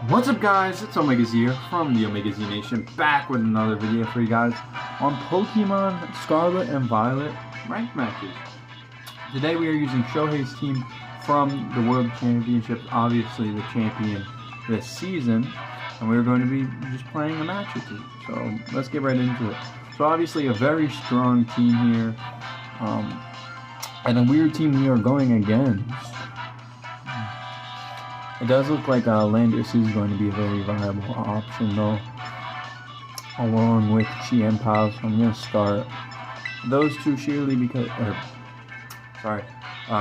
What's up guys, it's omegaZ here from the omegaZNation, back with another video for you guys on Pokemon Scarlet and Violet ranked matches. Today we are using SHOHEI'S team from the World Championships, obviously the champion this season, and we're going to be just playing a match or two. So let's get right into it. So obviously a very strong team here, and a weird team we are going against. It does look like Landis is going to be a very viable option though, along with Chienpao, so I'm going to start those two sheerly because,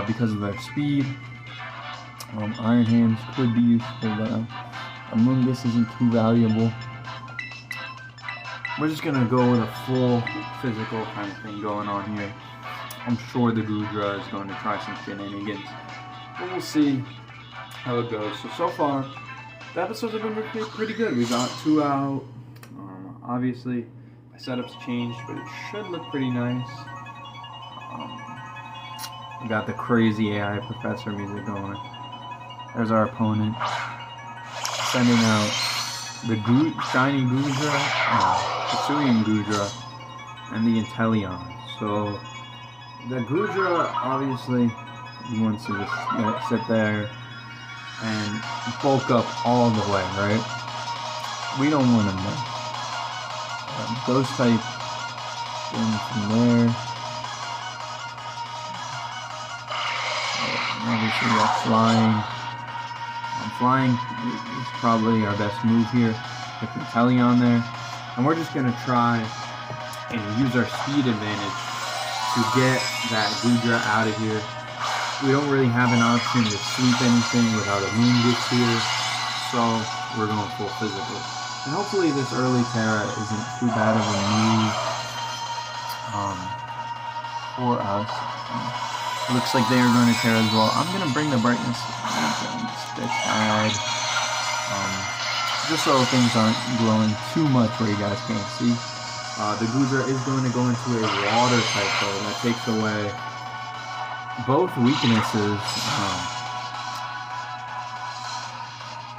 because of their speed. Iron Hands could be useful, but Amoonguss isn't too valuable. We're just going to go with a full physical kind of thing going on here. I'm sure the Goodra is going to try some shenanigans, but we'll see how it goes. So far, the episodes have been pretty good. We got 2 out. Obviously, my setup's changed, but it should look pretty nice. We got the crazy AI professor music going. There's our opponent. Sending out the shiny Goodra, Hisuian Goodra, and the Inteleon. So, the Goodra, obviously, wants to just sit there and bulk up all the way, right? We don't want him there. Ghost type in from there. Obviously, that's flying. Flying is probably our best move here with Inteleon there. And we're just going to try and use our speed advantage to get that Goodra out of here. We don't really have an option to sweep anything without a Amoonguss here, so we're going full physical. And hopefully this early Terra isn't too bad of a move for us. Looks like they are going to Terra as well. I'm going to bring the brightness this side, just so things aren't glowing too much where you guys can't see. The Goodra is going to go into a water type though, that takes away both weaknesses.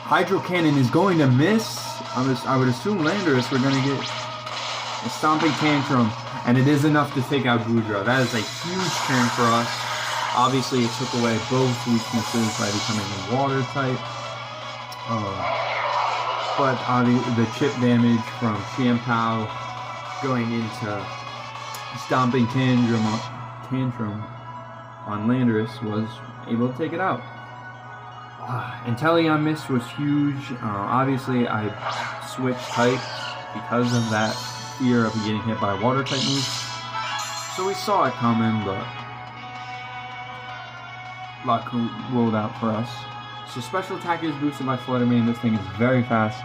Hydro Cannon is going to miss. I would assume Landorus we're going to get a Stomping Tantrum, and it is enough to take out Goodra. That is a huge turn for us. Obviously, it took away both weaknesses by becoming a water type. But the chip damage from Chienpao going into Stomping Tantrum on Landorus was able to take it out. Inteleon miss was huge. Obviously, I switched types because of that fear of getting hit by water type moves. So we saw it coming, but luck rolled out for us. So special attack is boosted by Flutter Mane. This thing is very fast.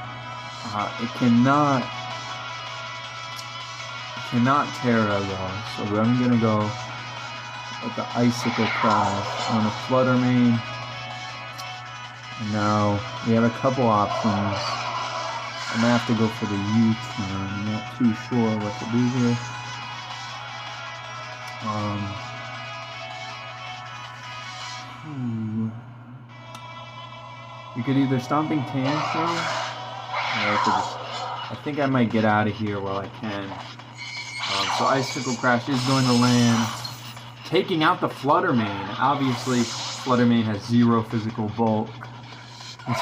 It cannot Terra though. So I'm gonna go with the Icicle Crash on a Flutter Mane. And now we have a couple options. I'm gonna have to go for the U-turn. I'm not too sure what to do here. You could either Stomping Tantrum, or I think I might get out of here while I can. So Icicle Crash is going to land, taking out the Flutter Mane. Obviously, Flutter Mane has 0 physical bulk. It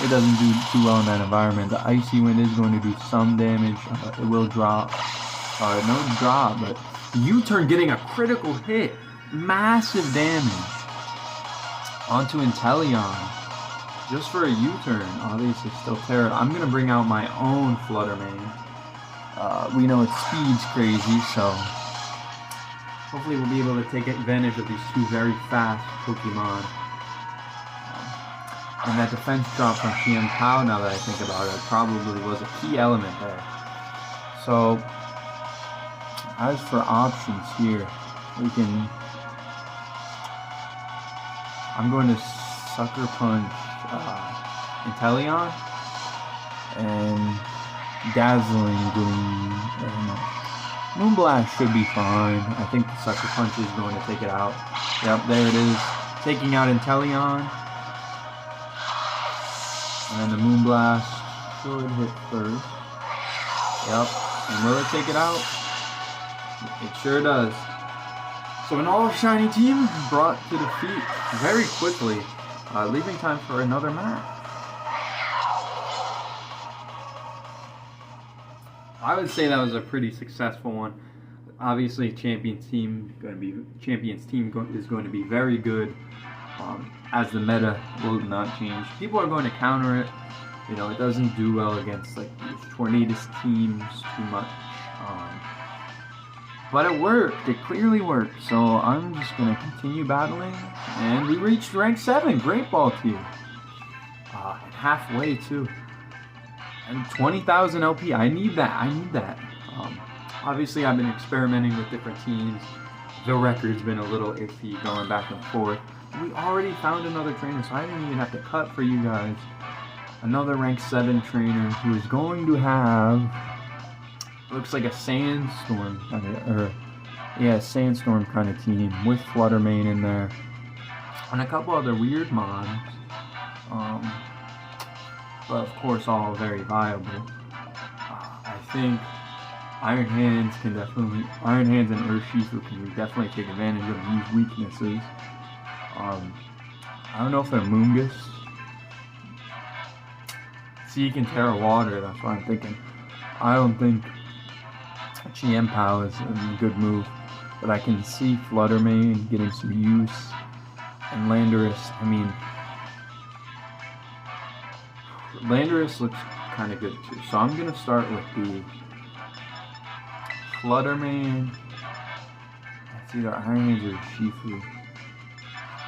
doesn't do too well in that environment. The Icy Wind is going to do some damage. It will drop. No drop, but U-turn getting a critical hit. Massive damage onto Inteleon. Just for a U-turn. Obviously still Terra. I'm going to bring out my own Flutter Mane. We know its speed's crazy, so hopefully we'll be able to take advantage of these two very fast Pokemon. And that defense drop from Chienpao, now that I think about it, probably was a key element there. So, as for options here, I'm going to Sucker Punch Inteleon and Dazzling Gleam. Moonblast should be fine. I think the Sucker Punch is going to take it out. Yep, there it is. Taking out Inteleon. And then the Moonblast should hit first. Yep. And will it take it out? It sure does. So an all-shiny team brought to defeat very quickly, leaving time for another match. I would say that was a pretty successful one. Obviously, Champions team is going to be very good, as the meta will not change. People are going to counter it. You know, it doesn't do well against like these Tornadus teams too much. But it worked. It clearly worked. So I'm just going to continue battling. And we reached rank 7. Great ball team. And halfway too. And 20,000 LP. I need that. I need that. Obviously, I've been experimenting with different teams. The record's been a little iffy going back and forth. We already found another trainer, so I didn't even have to cut for you guys. Another rank 7 trainer who is going to have, looks like a sandstorm sandstorm kind of team with Fluttermane in there, and a couple other weird mons. But of course, all very viable. I think Iron Hands and Urshifu can definitely take advantage of these weaknesses. I don't know if they're Moongus. Sea can Terra Water, that's what I'm thinking. I don't think Chiempo is a good move, but I can see Fluttermane getting some use, and Landorus, I mean, Landorus looks kind of good too, so I'm going to start with the Fluttermane. It's either Iron Hands or Shifu.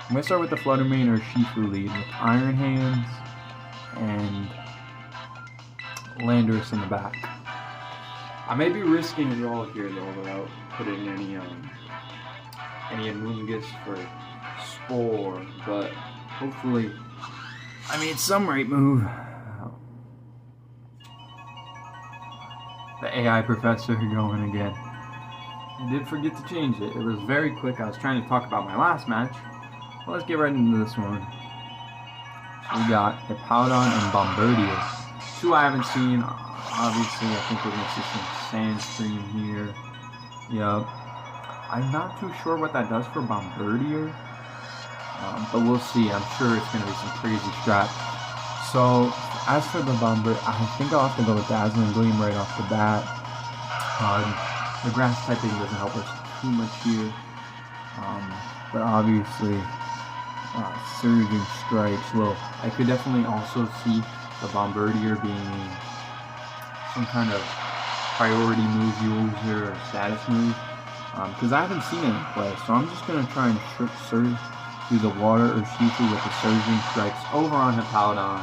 I'm going to start with the Fluttermane or Shifu lead with Iron Hands and Landorus in the back. I may be risking it all here though without putting any Amoonguss for Spore, but hopefully I made some right move. The AI professor going again. I did forget to change it. It was very quick. I was trying to talk about my last match. Well, let's get right into this one. So we got Hippowdon and Bombardier. Two I haven't seen. Obviously, I think we're going to see some Sandstream here. Yep. I'm not too sure what that does for Bombardier. But we'll see. I'm sure it's going to be some crazy strat. So, as for the Bombardier, I think I'll have to go with Dazzling Gleam right off the bat. The grass typing doesn't help us too much here. But obviously, Surging Strikes. Well, I could definitely also see the Bombardier being some kind of priority move user or status move. Because I haven't seen it in play, so I'm just going to try and surge through the water or Shifu with the Surging Strikes over on Hippowdon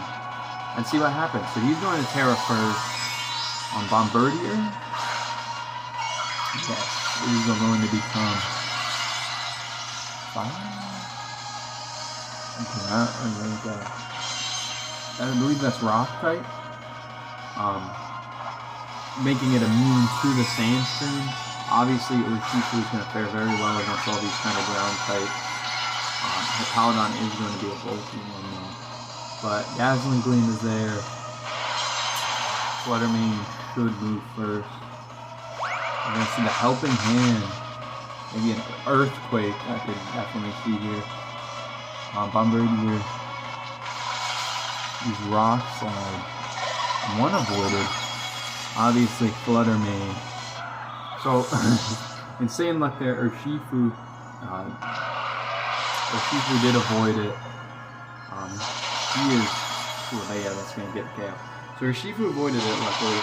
and see what happens. So he's going to Terra first on Bombardier. Yes, these are going to become 5. Okay, I believe that's Rock type. Making it immune to the Sandstream. Obviously, Urshifu is going to fare very well against all these kind of ground types. Hippowdon is going to be a bulky one though. But Dazzling Gleam is there. Fluttermane should move first. I'm going to see the Helping Hand. Maybe an Earthquake I could definitely see here. Bombardier. These Rock Slide. One avoided. Obviously, Fluttermane. So, insane luck there. Urshifu did avoid it. He is... yeah, that's going to get KO. So Urshifu avoided it, luckily.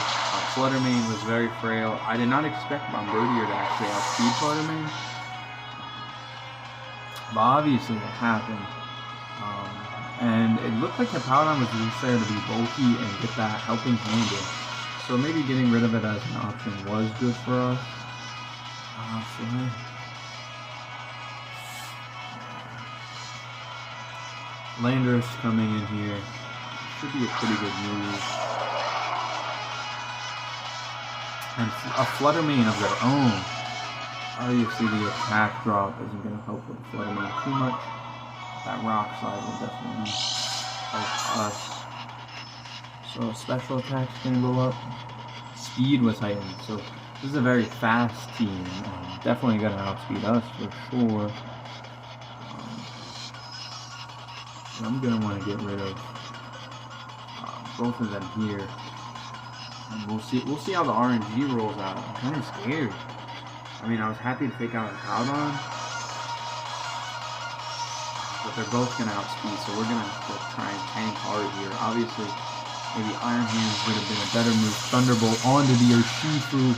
Fluttermane was very frail. I did not expect Bombardier to actually outspeed Fluttermane. But obviously it happened. And it looked like Hippowdon was just there to be bulky and get that Helping Hand in. So maybe getting rid of it as an option was good for us. Landorus coming in here. Should be a pretty good move. And a Fluttermane of their own. Obviously the attack drop isn't going to help with the Fluttermane too much. That Rock Slide will definitely help us. So special attacks gonna go up. Speed was heightened. So this is a very fast team. Definitely gonna outspeed us for sure. I'm gonna want to get rid of both of them here. And we'll see how the RNG rolls out. I'm kind of scared. I mean, I was happy to take out a Cowdon, but they're both gonna outspeed, so we're gonna have to try and tank hard here. Obviously, maybe Iron Hands would have been a better move. Thunderbolt onto the Urshifu,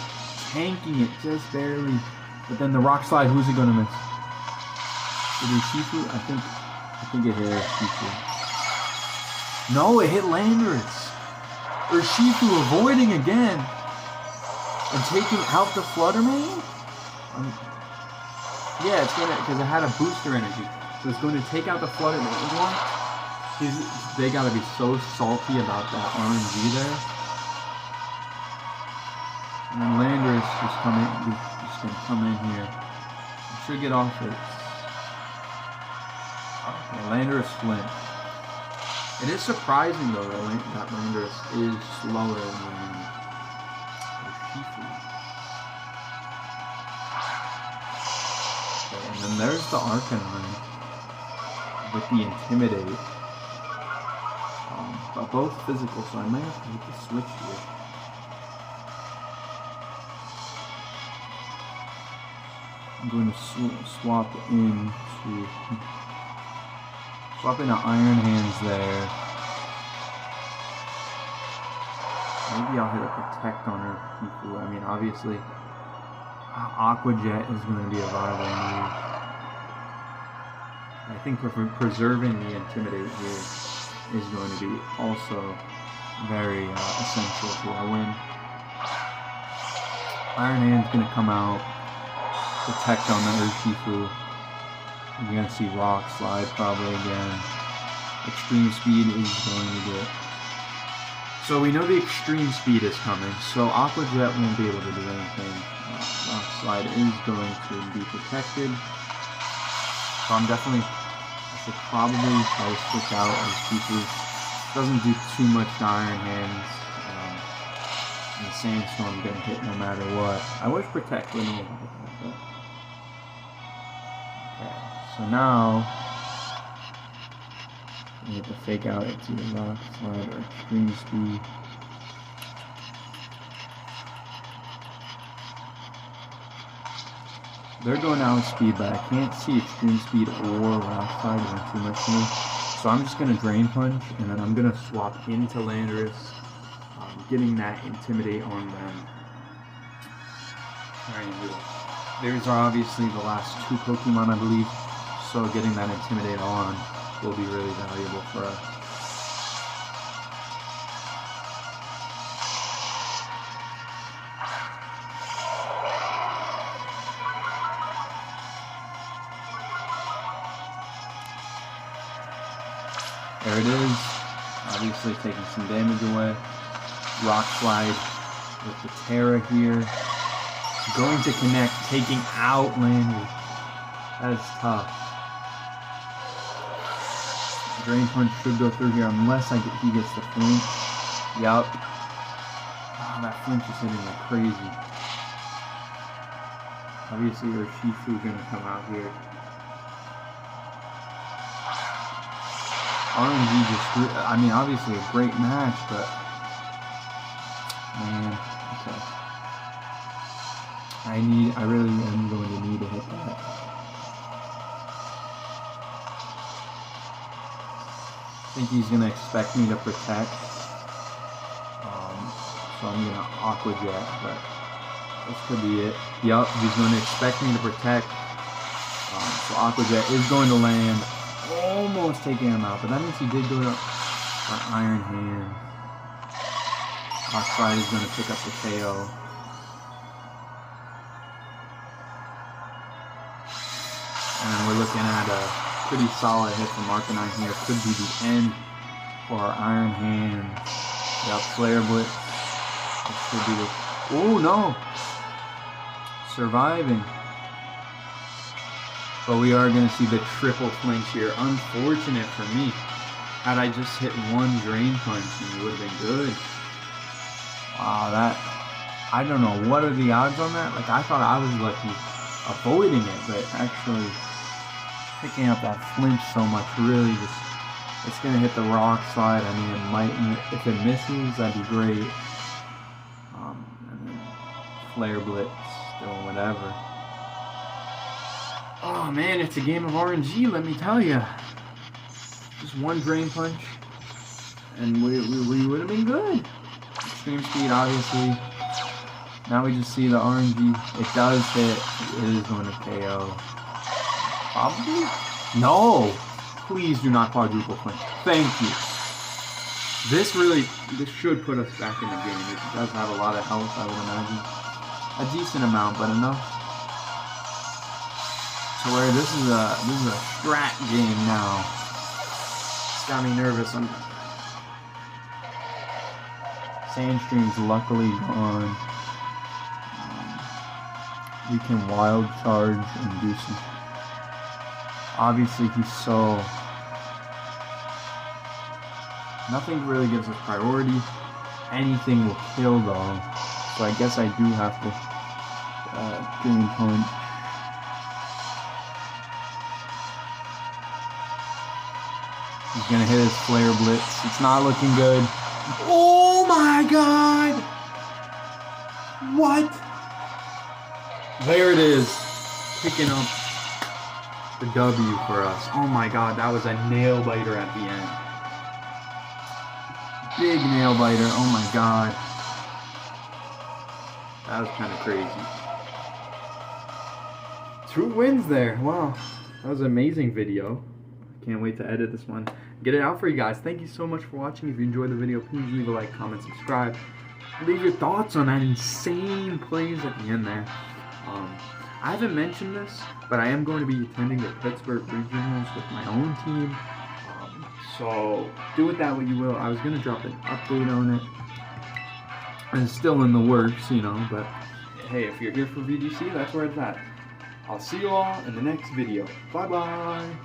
tanking it just barely. But then the Rock Slide, who's it gonna miss? Did Urshifu? I think it hit Urshifu. No, it hit Landorus. Urshifu avoiding again and taking out the Flutter Mane? Yeah, it's gonna, because it had a booster energy, so it's going to take out the Flutter Mane. What? They gotta be so salty about that RNG there. And then Landorus just gonna come in here. It should get off it. Okay, Landorus Flint. It is surprising though that Landorus is slower than Urshifu. Okay, and then there's the Arcanine with the Intimidate. But both physical, so I might have to make the switch here. I'm going to swap into Iron Hands there. Maybe I'll hit a Protect on her Urshifu. I mean, obviously, Aqua Jet is going to be a viable move. I think preserving the Intimidate here is going to be also very essential to our win. Iron Hand's going to come out, Protect on the Urshifu. You're going to see Rock Slide probably again. Extreme Speed is going to get... So we know the Extreme Speed is coming, so Aqua Jet won't be able to do anything. Rock Slide is going to be protected. So I'm definitely... I should probably try to switch out Urshifu. Doesn't do too much to Iron Hands. And the Sandstorm getting hit no matter what. I wish Protect would know about that. Okay, so now we have to fake out it's either Rock Slide or Extreme Speed. They're going out speed, but I can't see Extreme Speed or Rock Slide doing too much to me. So I'm just going to Drain Punch, and then I'm going to swap into Landorus, getting that Intimidate on them. These are obviously the last two Pokemon, I believe, so getting that Intimidate on will be really valuable for us. There it is, obviously taking some damage away. Rock Slide with the Terra here. Going to connect, taking out Landorus. That is tough. Drain Punch should go through here unless he gets the flinch. Yup. Oh, that flinch is hitting like crazy. Obviously Urshifu gonna come out here. RNG just, I mean, obviously a great match, but man, okay. I really am going to need to hit that. I think he's going to expect me to protect, so I'm going to Aqua Jet, but this could be it. Yup, he's going to expect me to protect, so Aqua Jet is going to land. Almost taking him out, but that means he did go to Iron Hand. Rock Slide is going to pick up the KO. And we're looking at a pretty solid hit from Arcanine here. Could be the end for our Iron Hand. Got Flare Blitz. This could be the... Oh no! Surviving. But we are going to see the triple flinch here. Unfortunate for me. Had I just hit one drain punch and it would have been good. Wow, that... I don't know, what are the odds on that? Like, I thought I was lucky avoiding it, but actually picking up that flinch so much really just... It's going to hit the rock slide. I mean, it might... If it misses, that'd be great. And then Flare Blitz, still whatever. Oh man, it's a game of RNG, let me tell you. Just one drain punch, and we would have been good. Extreme speed, obviously. Now we just see the RNG. It does hit. It is going to KO. Probably? No! Please do not quadruple punch. Thank you. This should put us back in the game. It does have a lot of health, I would imagine. A decent amount, but enough. So where this is a strat game now. It's got me nervous. Sandstream's luckily gone. We can wild charge and do some. Obviously he's so... Nothing really gives us priority. Anything will kill though. So I guess I do have to Drain Punch. He's gonna hit his Flare Blitz. It's not looking good. Oh my god! What? There it is. Picking up the W for us. Oh my god, that was a nail biter at the end. Big nail biter. Oh my god. That was kind of crazy. 2 wins there. Wow. That was an amazing video. Can't wait to edit this one. Get it out for you guys. Thank you so much for watching. If you enjoyed the video, please leave a like, comment, subscribe. Leave your thoughts on that insane plays at the end there. I haven't mentioned this, but I am going to be attending the Pittsburgh Regionals with my own team. So do with that what you will. I was going to drop an update on it. And it's still in the works, you know, but hey, if you're here for VGC, that's where it's at. I'll see you all in the next video. Bye-bye.